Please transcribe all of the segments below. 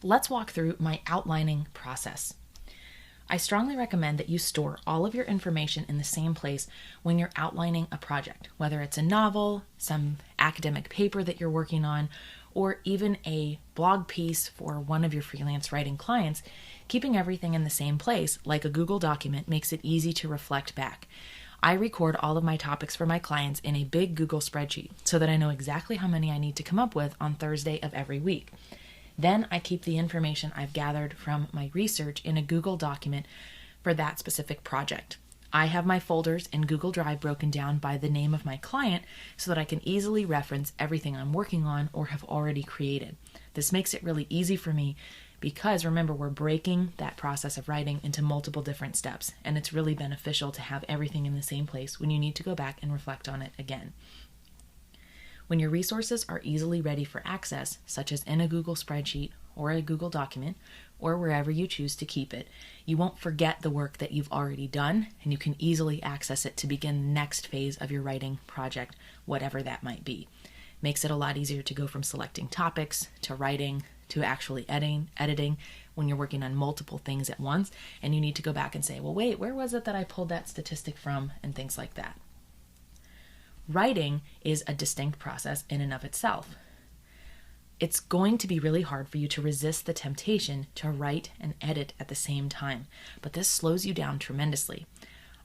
Let's walk through my outlining process. I strongly recommend that you store all of your information in the same place when you're outlining a project, whether it's a novel, some academic paper that you're working on, or even a blog piece for one of your freelance writing clients. Keeping everything in the same place, like a Google document, makes it easy to reflect back. I record all of my topics for my clients in a big Google spreadsheet so that I know exactly how many I need to come up with on Thursday of every week. Then I keep the information I've gathered from my research in a Google document for that specific project. I have my folders in Google Drive broken down by the name of my client so that I can easily reference everything I'm working on or have already created. This makes it really easy for me because, remember, we're breaking that process of writing into multiple different steps, and it's really beneficial to have everything in the same place when you need to go back and reflect on it again. When your resources are easily ready for access, such as in a Google spreadsheet or a Google document, or wherever you choose to keep it, you won't forget the work that you've already done, and you can easily access it to begin the next phase of your writing project, whatever that might be. Makes it a lot easier to go from selecting topics to writing to actually editing when you're working on multiple things at once, and you need to go back and say, well, wait, where was it that I pulled that statistic from, and things like that. Writing is a distinct process in and of itself. It's going to be really hard for you to resist the temptation to write and edit at the same time, but this slows you down tremendously.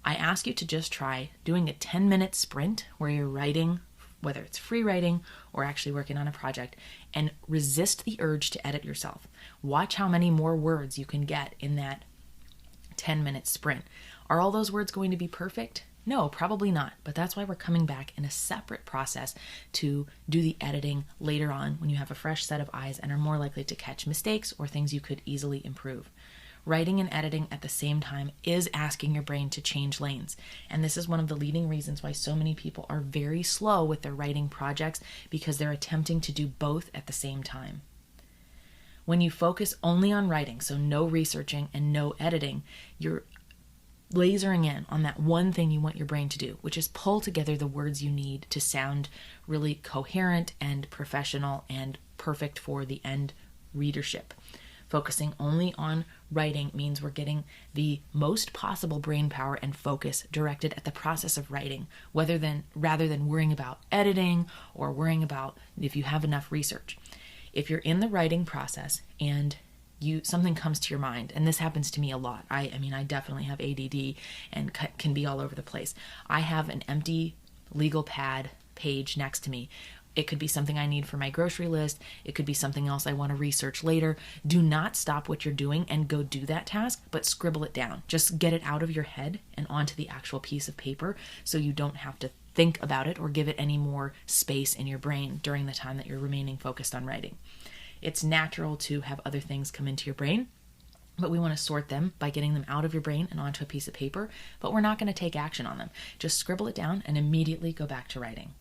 I ask you to just try doing a 10-minute sprint where you're writing, whether it's free writing or actually working on a project, and resist the urge to edit yourself. Watch how many more words you can get in that 10-minute sprint. Are all those words going to be perfect? No, probably not, but that's why we're coming back in a separate process to do the editing later on when you have a fresh set of eyes and are more likely to catch mistakes or things you could easily improve. Writing and editing at the same time is asking your brain to change lanes, and this is one of the leading reasons why so many people are very slow with their writing projects, because they're attempting to do both at the same time. When you focus only on writing, so no researching and no editing, you're lasering in on that one thing you want your brain to do, which is pull together the words you need to sound really coherent and professional and perfect for the end readership. Focusing only on writing means we're getting the most possible brain power and focus directed at the process of writing, rather than worrying about editing or worrying about if you have enough research. If you're in the writing process and something comes to your mind, and this happens to me a lot. I definitely have ADD and can be all over the place. I have an empty legal pad page next to me. It could be something I need for my grocery list. It could be something else I want to research later. Do not stop what you're doing and go do that task, but scribble it down. Just get it out of your head and onto the actual piece of paper so you don't have to think about it or give it any more space in your brain during the time that you're remaining focused on writing. It's natural to have other things come into your brain, but we want to sort them by getting them out of your brain and onto a piece of paper, but we're not going to take action on them. Just scribble it down and immediately go back to writing.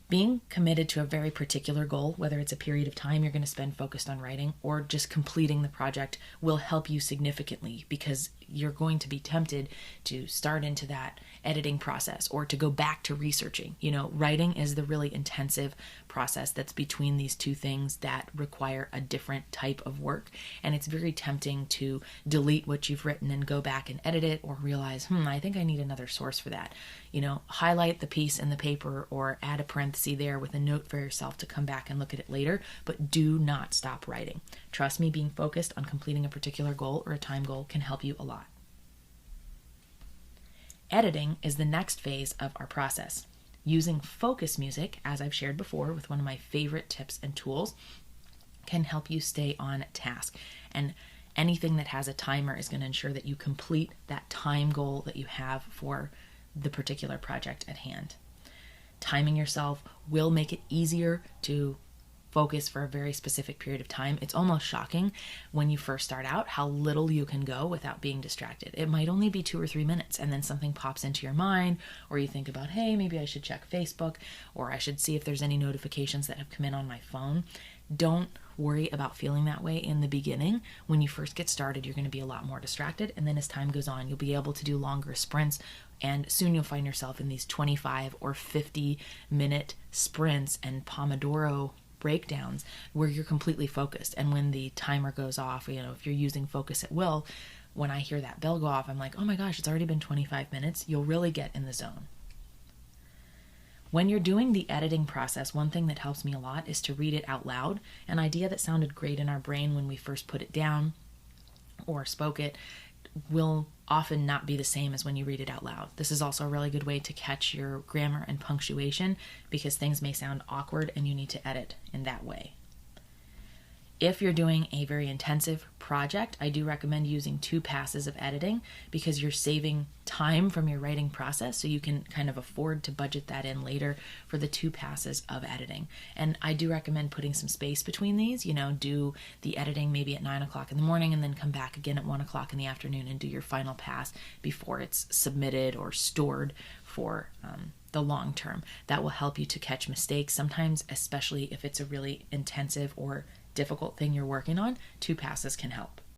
Being committed to a very particular goal, whether it's a period of time you're going to spend focused on writing or just completing the project, will help you significantly, because you're going to be tempted to start into that editing process or to go back to researching. Writing is the really intensive process that's between these two things that require a different type of work. And it's very tempting to delete what you've written and go back and edit it, or realize, I think I need another source for that. Highlight the piece in the paper or add a parenthesis there with a note for yourself to come back and look at it later, but do not stop writing. Trust me, being focused on completing a particular goal or a time goal can help you a lot. Editing is the next phase of our process. Using focus music, as I've shared before with one of my favorite tips and tools, can help you stay on task. And anything that has a timer is going to ensure that you complete that time goal that you have for the particular project at hand. Timing yourself will make it easier to focus for a very specific period of time. It's almost shocking when you first start out how little you can go without being distracted. It might only be 2 or 3 minutes, and then something pops into your mind, or you think about, hey, maybe I should check Facebook, or I should see if there's any notifications that have come in on my phone. Don't worry about feeling that way in the beginning. When you first get started, you're going to be a lot more distracted, and then as time goes on, you'll be able to do longer sprints, and soon you'll find yourself in these 25 or 50-minute sprints and Pomodoro breakdowns where you're completely focused. And when the timer goes off, if you're using focus at will, when I hear that bell go off, I'm like, oh my gosh, it's already been 25 minutes. You'll really get in the zone. When you're doing the editing process, one thing that helps me a lot is to read it out loud. An idea that sounded great in our brain when we first put it down or spoke it will often not be the same as when you read it out loud. This is also a really good way to catch your grammar and punctuation because things may sound awkward and you need to edit in that way. If you're doing a very intensive project, I do recommend using 2 passes of editing because you're saving time from your writing process, so you can kind of afford to budget that in later for the 2 passes of editing. And I do recommend putting some space between these, do the editing maybe at 9 o'clock in the morning and then come back again at 1 o'clock in the afternoon and do your final pass before it's submitted or stored for the long term. That will help you to catch mistakes. Sometimes, especially if it's a really intensive or difficult thing you're working on, 2 passes can help.